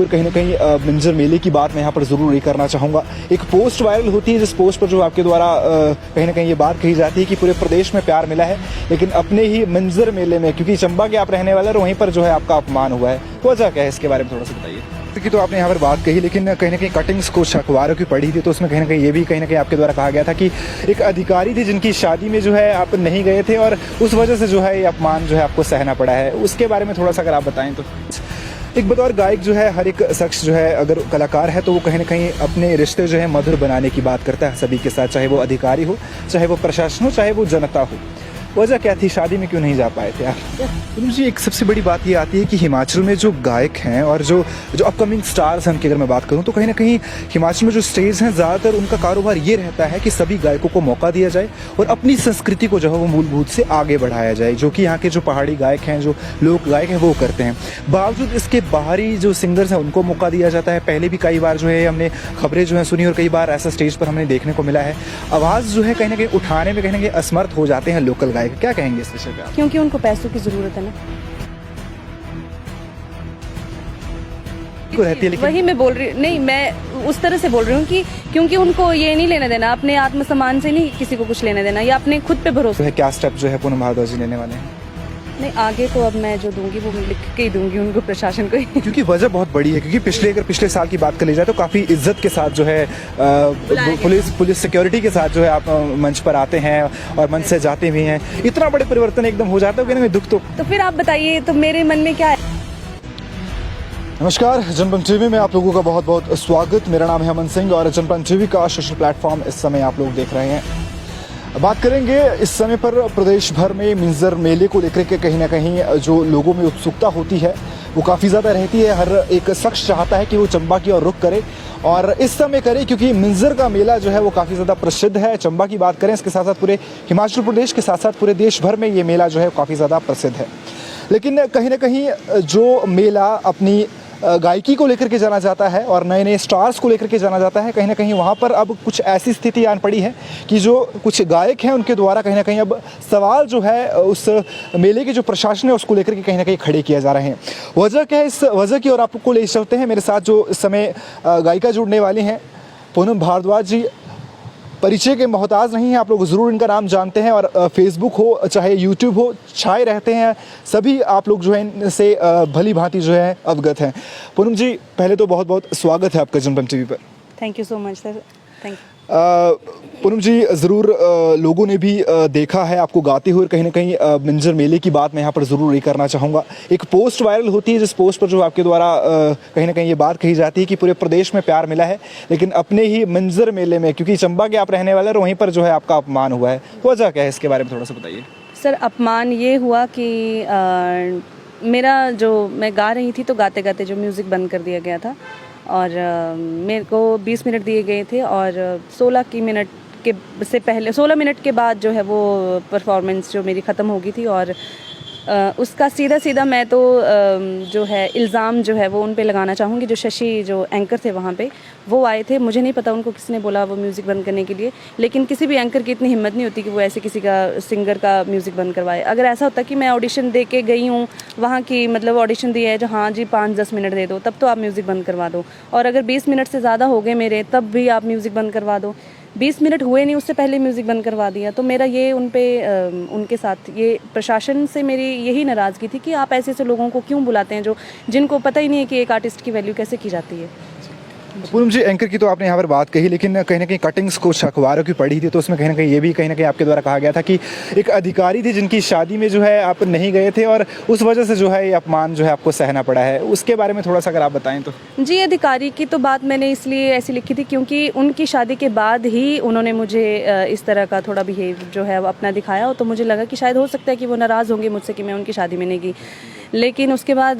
कहीं ना कहीं मिंजर मेले की बात मैं यहाँ पर ज़रूर ये करना चाहूँगा। एक पोस्ट वायरल होती है जिस पोस्ट पर जो आपके द्वारा कहीं ना कहीं ये बात कही जाती है कि पूरे प्रदेश में प्यार मिला है, लेकिन अपने ही मिंजर मेले में, क्योंकि चंबा के आप रहने वाले हैं, वहीं पर जो है आपका अपमान हुआ है। वजह क्या है, इसके बारे में थोड़ा सा बताइए। की तो आपने यहाँ पर बात कही, लेकिन कहीं ना कहीं कटिंग्स कुछ अखबारों की पढ़ी थी, तो उसमें कहीं ना कहीं ये भी कहीं ना कहीं आपके द्वारा कहा गया था कि एक अधिकारी थी जिनकी शादी में जो है आप नहीं गए थे और उस वजह से जो है ये अपमान जो है आपको सहना पड़ा है। उसके बारे में थोड़ा सा अगर आप बताएं तो। एक बतौर गायक जो है हर एक शख्स जो है अगर कलाकार है तो वो कहीं ना कहीं अपने रिश्ते जो है मधुर बनाने की बात करता है सभी के साथ, चाहे वो अधिकारी हो, चाहे वो प्रशासन हो, चाहे वो जनता हो। वजह क्या थी, शादी में क्यों नहीं जा पाए थे आप? तो मुझे एक सबसे बड़ी बात ये आती है कि हिमाचल में जो गायक हैं और जो अपकमिंग स्टार्स हैं उनकी अगर मैं बात करूं तो कहीं ना कहीं हिमाचल में जो स्टेज हैं ज़्यादातर उनका कारोबार ये रहता है कि सभी गायकों को मौका दिया जाए और अपनी संस्कृति को जो है वो मूलभूत से आगे बढ़ाया जाए, जो कि यहाँ के जो पहाड़ी गायक हैं, जो लोक गायक हैं वो करते हैं। बावजूद इसके बाहरी जो सिंगर्स हैं उनको मौका दिया जाता है। पहले भी कई बार जो है हमने खबरें जो है सुनी और कई बार ऐसा स्टेज पर हमें देखने को मिला है। आवाज़ जो है कहीं ना कहीं उठाने में कहीं ना कहीं असमर्थ हो जाते हैं लोकल गायक। क्या कहेंगे इस विषय पे आप? क्योंकि उनको पैसों की जरूरत है ना, रहती है, लेकिन वही मैं बोल रही हूँ। नहीं, मैं उस तरह से बोल रही हूँ कि क्योंकि उनको ये नहीं लेना देना, अपने आत्मसम्मान से नहीं किसी को कुछ लेना देना, या अपने खुद पे भरोसा है। क्या स्टेप जो है पूनम भारद्वाज जी लेने वाले हैं? नहीं, आगे तो अब मैं जो दूंगी वो लिख के ही दूंगी उनको, प्रशासन को ही। क्योंकि वजह बहुत बड़ी है, क्योंकि पिछले साल की बात कर ली जाए तो काफ़ी इज्जत के साथ जो है पुलिस सिक्योरिटी के साथ जो है आप मंच पर आते हैं और मंच से जाते भी हैं। इतना बड़े परिवर्तन एकदम हो जाता है, दुख तो फिर आप बताइए, तो मेरे मन में क्या है? नमस्कार, जनपन टीवी में आप लोगों का बहुत बहुत स्वागत। मेरा नाम है अमन सिंह और जनपन टीवी का सोशल प्लेटफॉर्म इस समय आप लोग देख रहे हैं। बात करेंगे इस समय पर प्रदेश भर में मिंजर मेले को लेकर के कहीं ना कहीं जो लोगों में उत्सुकता होती है वो काफ़ी ज़्यादा रहती है। हर एक शख्स चाहता है कि वो चंबा की ओर रुख करे और इस समय करे, क्योंकि मिंजर का मेला जो है वो काफ़ी ज़्यादा प्रसिद्ध है। चंबा की बात करें, इसके साथ साथ पूरे हिमाचल प्रदेश के साथ साथ पूरे देश भर में ये मेला जो है काफ़ी ज़्यादा प्रसिद्ध है। लेकिन कहीं ना कहीं जो मेला अपनी गायकी को लेकर के जाना जाता है और नए नए स्टार्स को लेकर के जाना जाता है, कहीं ना कहीं वहाँ पर अब कुछ ऐसी स्थिति आन पड़ी है कि जो कुछ गायक हैं उनके द्वारा कहीं ना कहीं अब सवाल जो है उस मेले के जो प्रशासन है उसको लेकर के कहीं ना कहीं खड़े किए जा रहे हैं। वजह क्या है, इस वजह की ओर आपको ले चलते हैं। मेरे साथ जो इस समय गायिका जुड़ने वाली हैं पूनम भारद्वाज जी, परिचय के मोहताज नहीं है, आप लोग ज़रूर इनका नाम जानते हैं और फेसबुक हो चाहे यूट्यूब हो छाए रहते हैं, सभी आप लोग जो है इनसे भली भांति जो है अवगत हैं। पूनम जी, पहले तो बहुत बहुत स्वागत है आपका जनपन टीवी पर। Thank you so much sir, thank you. Poonam ji, ज़रूर लोगों ने भी देखा है आपको गाते हुए। कहीं ना कहीं मिंजर मेले की बात मैं यहाँ पर ज़रूर ये करना चाहूँगा। एक पोस्ट वायरल होती है जिस पोस्ट पर जो आपके द्वारा कहीं ना कहीं ये बात कही जाती है कि पूरे प्रदेश में प्यार मिला है, लेकिन अपने ही मिंजर मेले में, क्योंकि चंबा के आप रहने वाले हैं, वहीं पर जो है आपका अपमान हुआ है। वजह क्या है, इसके बारे में थोड़ा सा बताइए। सर, अपमान ये हुआ कि मेरा जो मैं गा रही थी तो गाते गाते जो म्यूज़िक बंद कर दिया गया था और मेरे को 20 मिनट दिए गए थे और 16 मिनट से पहले 16 मिनट के बाद जो है वो परफॉर्मेंस जो मेरी ख़त्म हो गई थी और उसका सीधा मैं तो जो है इल्ज़ाम जो है वो उन पे लगाना चाहूँगी। जो शशि जो एंकर थे वहाँ पे वो आए थे, मुझे नहीं पता उनको किसने बोला वो म्यूज़िक बंद करने के लिए, लेकिन किसी भी एंकर की इतनी हिम्मत नहीं होती कि वो ऐसे किसी का सिंगर का म्यूज़िक बंद करवाए। अगर ऐसा होता कि मैं ऑडिशन दे के गई हूँ वहाँ की, मतलब ऑडिशन दिया है जो हाँ जी 5-10 मिनट दे दो, तब तो आप म्यूज़िक बंद करवा दो। और अगर 20 मिनट से ज़्यादा हो गए मेरे, तब भी आप म्यूज़िक बंद करवा दो। 20 मिनट हुए नहीं, उससे पहले म्यूज़िक बंद करवा दिया। तो मेरा ये उनके साथ, ये प्रशासन से मेरी यही नाराज़गी थी कि आप ऐसे ऐसे लोगों को क्यों बुलाते हैं जिनको पता ही नहीं है कि एक आर्टिस्ट की वैल्यू कैसे की जाती है। पूनम जी, एंकर की तो आपने यहाँ पर बात कही, लेकिन कहीं ना कहीं कटिंग्स कुछ अखबारों की पढ़ी थी, तो उसमें कहीं ना कहीं ये भी कहीं ना कहीं आपके द्वारा कहा गया था कि एक अधिकारी थी जिनकी शादी में जो है आप नहीं गए थे और उस वजह से जो है ये अपमान जो है आपको सहना पड़ा है। उसके बारे में थोड़ा सा अगर आप बताएं तो। जी, अधिकारी की तो बात मैंने इसलिए ऐसी लिखी थी क्योंकि उनकी शादी के बाद ही उन्होंने मुझे इस तरह का थोड़ा बिहेव जो है वो अपना दिखाया, तो मुझे लगा कि शायद हो सकता है कि वो नाराज़ होंगे मुझसे कि मैं उनकी शादी में नहीं गई। लेकिन उसके बाद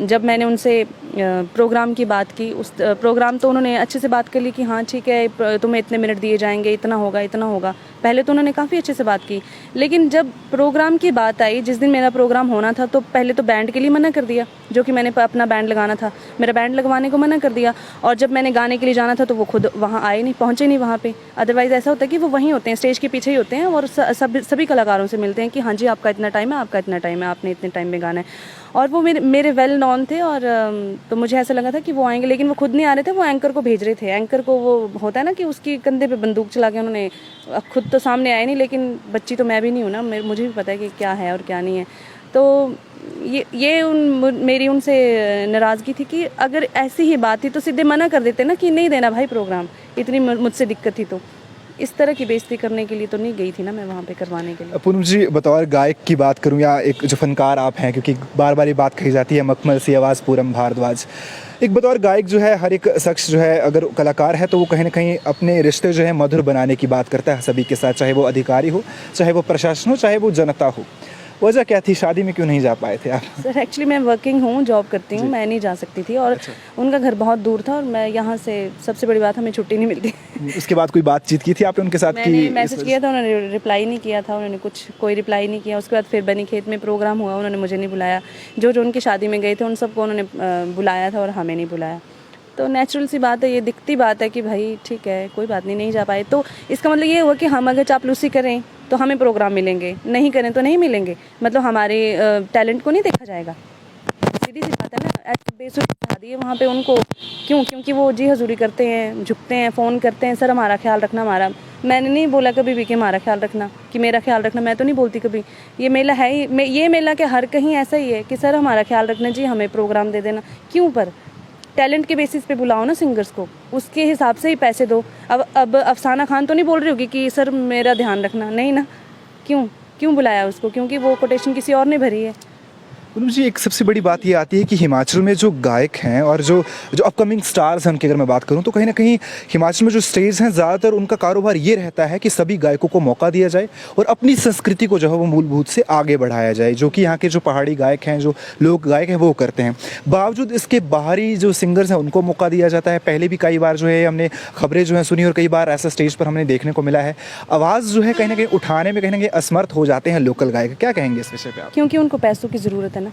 जब मैंने उनसे प्रोग्राम की बात की, उस प्रोग्राम तो उन्होंने अच्छे से बात कर ली कि हाँ ठीक है, तुम्हें इतने मिनट दिए जाएंगे, इतना होगा। पहले तो उन्होंने काफ़ी अच्छे से बात की, लेकिन जब प्रोग्राम की बात आई, जिस दिन मेरा प्रोग्राम होना था, तो पहले तो बैंड के लिए मना कर दिया, जो कि मैंने अपना बैंड लगाना था, मेरा बैंड लगवाने को मना कर दिया। और जब मैंने गाने के लिए जाना था तो वो खुद वहाँ आए नहीं, पहुँचे नहीं वहाँ पे। अदरवाइज़ ऐसा होता है कि वो वहीं होते हैं, स्टेज के पीछे ही होते हैं और सभी कलाकारों से मिलते हैं कि हाँ जी आपका इतना टाइम है, आपने इतने टाइम में गाना है। और वो मेरे वेल नॉन थे, और तो मुझे ऐसा लगा था कि वो आएंगे, लेकिन वो खुद नहीं आ रहे थे, वो एंकर को भेज रहे थे। एंकर को वो होता है ना कि उसकी कंधे पे बंदूक चला के उन्होंने, खुद तो सामने आए नहीं, लेकिन बच्ची तो मैं भी नहीं हूँ ना, मुझे भी पता है कि क्या है और क्या नहीं है। तो मेरी उनसे नाराज़गी थी कि अगर ऐसी ही बात थी तो सीधे मना कर देते ना कि नहीं देना भाई प्रोग्राम, इतनी मुझसे दिक्कत थी। तो इस तरह की बेइज्जती करने के लिए तो नहीं गई थी ना मैं वहाँ पे करवाने के लिए। पूनम जी, बतौर गायक की बात करूं या एक जो फनकार आप हैं, क्योंकि बार बार ये बात कही जाती है मखमल सी आवाज़ पूरम भारद्वाज, एक बतौर गायक जो है हर एक शख्स जो है अगर कलाकार है तो वो कहीं ना कहीं अपने रिश्ते जो है मधुर बनाने की बात करता है सभी के साथ, चाहे वो अधिकारी हो, चाहे वो प्रशासन हो, चाहे वो जनता हो। वजह क्या थी, शादी में क्यों नहीं जा पाए थे आप? सर एक्चुअली मैं वर्किंग हूँ, जॉब करती हूँ, मैं नहीं जा सकती थी, और उनका घर बहुत दूर था, और मैं यहाँ से, सबसे बड़ी बात हमें छुट्टी नहीं मिलती। उसके बाद कोई बातचीत की थी आपने उनके साथ? मैंने मैसेज किया था, उन्होंने रिप्लाई नहीं किया था, उन्होंने कोई रिप्लाई नहीं किया। उसके बाद फिर बनीखेत में प्रोग्राम हुआ, उन्होंने मुझे नहीं बुलाया। जो उनकी शादी में गए थे उन सबको उन्होंने बुलाया था और हमें नहीं बुलाया। तो नेचुरल सी बात है, ये दिखती बात है कि भाई ठीक है कोई बात नहीं जा पाए, तो इसका मतलब ये हुआ कि हम अगर चापलूसी करें तो हमें प्रोग्राम मिलेंगे, नहीं करें तो नहीं मिलेंगे, मतलब हमारे टैलेंट को नहीं देखा जाएगा। सीधी सी बात है ना, ऐसे बेसुरी शादी है वहाँ पे उनको क्यों? क्योंकि वो जी हजूरी करते हैं, झुकते हैं, फ़ोन करते हैं, सर हमारा ख्याल रखना। हमारा, मैंने नहीं बोला कभी भी कि हमारा ख्याल रखना, कि मेरा ख्याल रखना, मैं तो नहीं बोलती कभी। ये मेला है ही, ये मेला के हर कहीं ऐसा ही है कि सर हमारा ख्याल रखना जी, हमें प्रोग्राम दे देना। क्यों? पर टैलेंट के बेसिस पे बुलाओ ना सिंगर्स को, उसके हिसाब से ही पैसे दो। अब अफसाना खान तो नहीं बोल रही होगी कि सर मेरा ध्यान रखना, नहीं ना। क्यों बुलाया उसको? क्योंकि वो कोटेशन किसी और ने भरी है। पूनम जी, एक सबसे बड़ी बात ये आती है कि हिमाचल में जो गायक हैं और जो अपकमिंग स्टार्स हैं उनकी अगर मैं बात करूं तो कहीं ना कहीं हिमाचल में जो स्टेज हैं ज़्यादातर उनका कारोबार ये रहता है कि सभी गायकों को मौका दिया जाए और अपनी संस्कृति को जो है वो मूलभूत से आगे बढ़ाया जाए, जो कि यहाँ के जो पहाड़ी गायक हैं, जो लोक गायक हैं वो करते हैं। बावजूद इसके बाहरी जो सिंगर्स हैं उनको मौका दिया जाता है। पहले भी कई बार जो है हमने खबरें जो हैं सुनी और कई बार ऐसा स्टेज पर हमने देखने को मिला है, आवाज़ जो है कहीं ना कहीं उठाने में कहीं ना कहीं असमर्थ हो जाते हैं लोकल गायक। क्या कहेंगे इस विषय पर आप? क्योंकि उनको पैसों की ज़रूरत है ना।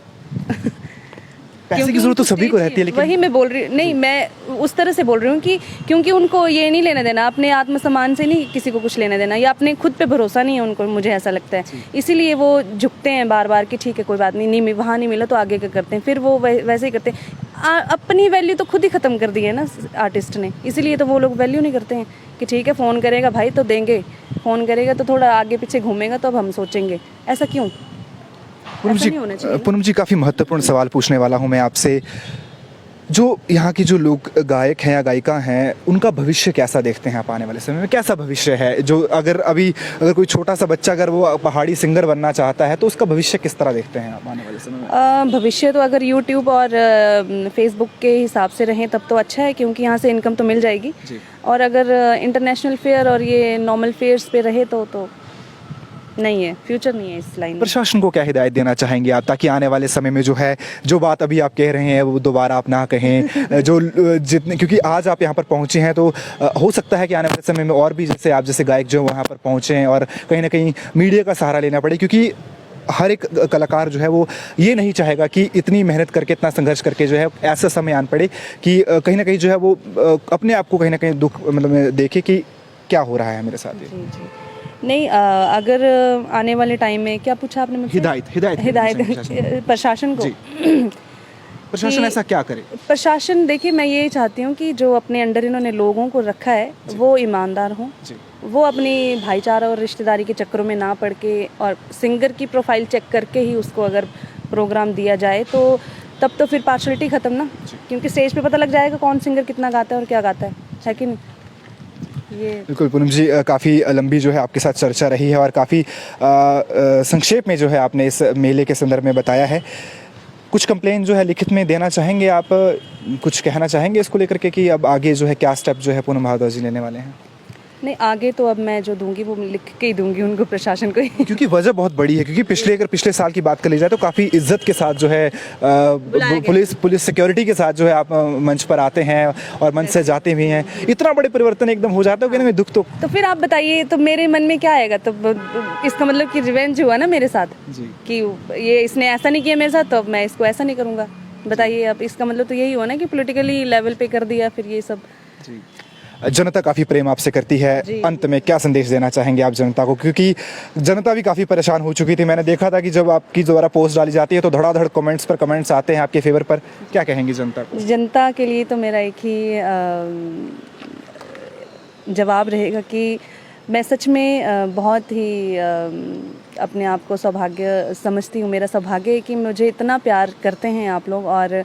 पैसे की जरूरत तो सभी को रहती है, लेकिन वही मैं बोल रही हूँ, नहीं मैं उस तरह से बोल रही हूँ कि क्योंकि उनको ये नहीं लेना देना, अपने आत्मसम्मान से नहीं किसी को कुछ लेना देना, या अपने खुद पे भरोसा नहीं है उनको, मुझे ऐसा लगता है। इसीलिए वो झुकते हैं बार बार कि ठीक है कोई बात नहीं, वहाँ नहीं मिला तो आगे का करते हैं, फिर वो वैसे ही करते हैं। अपनी वैल्यू तो खुद ही ख़त्म कर दी है ना आर्टिस्ट ने, इसीलिए तो वो लोग वैल्यू नहीं करते हैं कि ठीक है फ़ोन करेगा भाई तो देंगे, फ़ोन करेगा तो थोड़ा आगे पीछे घूमेगा तो अब हम सोचेंगे। ऐसा क्यों? पूनम जी, काफ़ी महत्वपूर्ण सवाल पूछने वाला हूँ मैं आपसे। जो यहाँ की जो लोग गायक हैं या गायिका हैं उनका भविष्य कैसा देखते हैं आप आने वाले समय में? कैसा भविष्य है जो अगर कोई छोटा सा बच्चा अगर वो पहाड़ी सिंगर बनना चाहता है तो उसका भविष्य किस तरह देखते हैं आप आने वाले समय में? भविष्य तो अगर यूट्यूब और फेसबुक के हिसाब से रहें तब तो अच्छा है, क्योंकि यहाँ से इनकम तो मिल जाएगी। और अगर इंटरनेशनल फेयर और ये नॉर्मल फेयर्स पे रहे तो नहीं है, फ्यूचर नहीं है इस लाइन में। प्रशासन को क्या हिदायत देना चाहेंगे आप, ताकि आने वाले समय में जो है जो बात अभी आप कह रहे हैं वो दोबारा आप ना कहें? जो जितने, क्योंकि आज आप यहाँ पर पहुँचे हैं तो हो सकता है कि आने वाले समय में और भी जैसे आप जैसे गायक जो वहाँ पर पहुँचे हैं और कहीं ना कहीं मीडिया का सहारा लेना पड़े, क्योंकि हर एक कलाकार जो है वो ये नहीं चाहेगा कि इतनी मेहनत करके, इतना संघर्ष करके जो है ऐसा समय आन पड़े कि कहीं ना कहीं जो है वो अपने आप को कहीं ना कहीं दुख मतलब देखे कि क्या हो रहा है मेरे साथ। जी नहीं, अगर आने वाले टाइम में, क्या पूछा आपने मुझे? हिदायत प्रशासन को। प्रशासन ऐसा क्या करे? प्रशासन, देखिए मैं ये चाहती हूँ कि जो अपने अंडर इन्होंने लोगों को रखा है वो ईमानदार हों, वो अपनी भाईचारा और रिश्तेदारी के चक्करों में ना पड़ के, और सिंगर की प्रोफाइल चेक करके ही उसको अगर प्रोग्राम दिया जाए तो तब तो फिर पार्शलिटी ख़त्म ना, क्योंकि स्टेज पे पता लग जाएगा कौन सिंगर कितना गाता है और क्या गाता है कि नहीं? ये बिल्कुल पूनम जी, काफ़ी लंबी जो है आपके साथ चर्चा रही है और काफ़ी संक्षेप में जो है आपने इस मेले के संदर्भ में बताया है। कुछ कंप्लेन जो है लिखित में देना चाहेंगे आप, कुछ कहना चाहेंगे इसको लेकर के कि अब आगे जो है क्या स्टेप जो है पूनम भारद्वाज जी लेने वाले हैं? नहीं, आगे तो अब मैं जो दूंगी वो लिख के ही दूंगी उनको, प्रशासन को ही। क्योंकि वजह बहुत बड़ी है, क्योंकि अगर पिछले साल की बात कर ली जाए तो काफ़ी इज्जत के साथ जो है पुलिस सिक्योरिटी के साथ जो है आप मंच पर आते हैं और मंच से जाते भी हैं। इतना बड़े परिवर्तन एकदम हो जाता है कि दुख तो फिर आप बताइए, तो मेरे मन में क्या आएगा? तो इसका मतलब कि रिवेंज हुआ ना मेरे साथ कि ये इसने ऐसा नहीं किया मेरे साथ तो मैं इसको ऐसा नहीं करूँगा। बताइए, अब इसका मतलब तो यही हुआ ना कि पॉलिटिकली लेवल पे कर दिया फिर ये सब। जनता काफ़ी प्रेम आपसे करती है, जी। अंत में क्या संदेश देना चाहेंगे आप जनता को, क्योंकि जनता भी काफ़ी परेशान हो चुकी थी। मैंने देखा था कि जब आपकी द्वारा पोस्ट डाली जाती है तो धड़ाधड़ कमेंट्स पर कमेंट्स आते हैं आपके फेवर पर, क्या कहेंगी जनता को? जनता के लिए तो मेरा एक ही जवाब रहेगा कि मैं सच में बहुत ही अपने आप को सौभाग्य समझती हूँ। मेरा सौभाग्य है कि मुझे इतना प्यार करते हैं आप लोग, और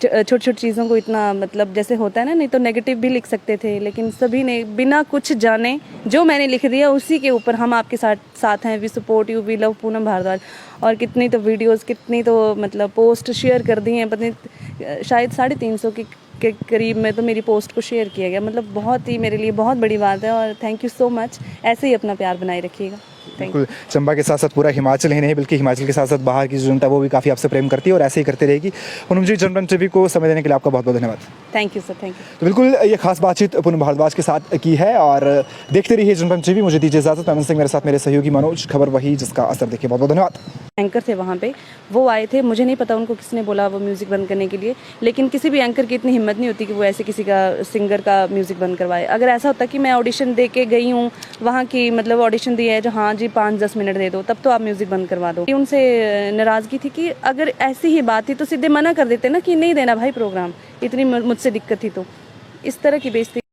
छोटी छोटी चीज़ों को इतना, मतलब जैसे होता है ना, नहीं तो नेगेटिव भी लिख सकते थे, लेकिन सभी ने बिना कुछ जाने जो मैंने लिख दिया उसी के ऊपर हम आपके साथ हैं, we support you, we love Poonam Bhardwaj. और कितनी तो वीडियोस, कितनी तो मतलब पोस्ट शेयर कर दी हैं, पता नहीं शायद 350 के करीब में तो मेरी पोस्ट को शेयर किया गया। मतलब बहुत ही मेरे लिए बहुत बड़ी बात है, और थैंक यू सो मच। ऐसे ही अपना प्यार बनाए रखिएगा। Thank you. बिल्कुल, चंबा के साथ साथ पूरा हिमाचल ही नहीं बल्कि हिमाचल के साथ साथ बाहर की जो जनता वो भी काफ़ी आपसे प्रेम करती है, और ऐसे ही करती रहेगी। पूनम जी, जनरल टीवी को समय देने के लिए आपका बहुत बहुत धन्यवाद। Thank you sir, thank you. तो बिल्कुल ये खास बातचीत पूनम भारद्वाज के साथ की है, और देखते रहिए जनरल टीवी। मुझे दीजिए इजाजत। अमन सिंह मेरे साथ, मेरे सहयोगी मनोज। खबर वही जिसका असर देखिए। बहुत बहुत धन्यवाद। एंकर थे वहाँ पे, वो आए थे, मुझे नहीं पता उनको किसने बोला वो म्यूज़िक बंद करने के लिए, लेकिन किसी भी एंकर की इतनी हिम्मत नहीं होती कि वो ऐसे किसी का, सिंगर का म्यूज़िक बंद करवाए। अगर ऐसा होता कि मैं ऑडिशन दे के गई हूँ वहाँ की, मतलब ऑडिशन दिया है जो, हाँ जी 5-10 मिनट दे दो, तब तो आप म्यूज़िक बंद करवा दो। उनसे नाराज़गी थी कि अगर ऐसी ही बात थी तो सीधे मना कर देते ना कि नहीं देना भाई प्रोग्राम, इतनी मुझसे दिक्कत थी। तो इस तरह की बेइज्जती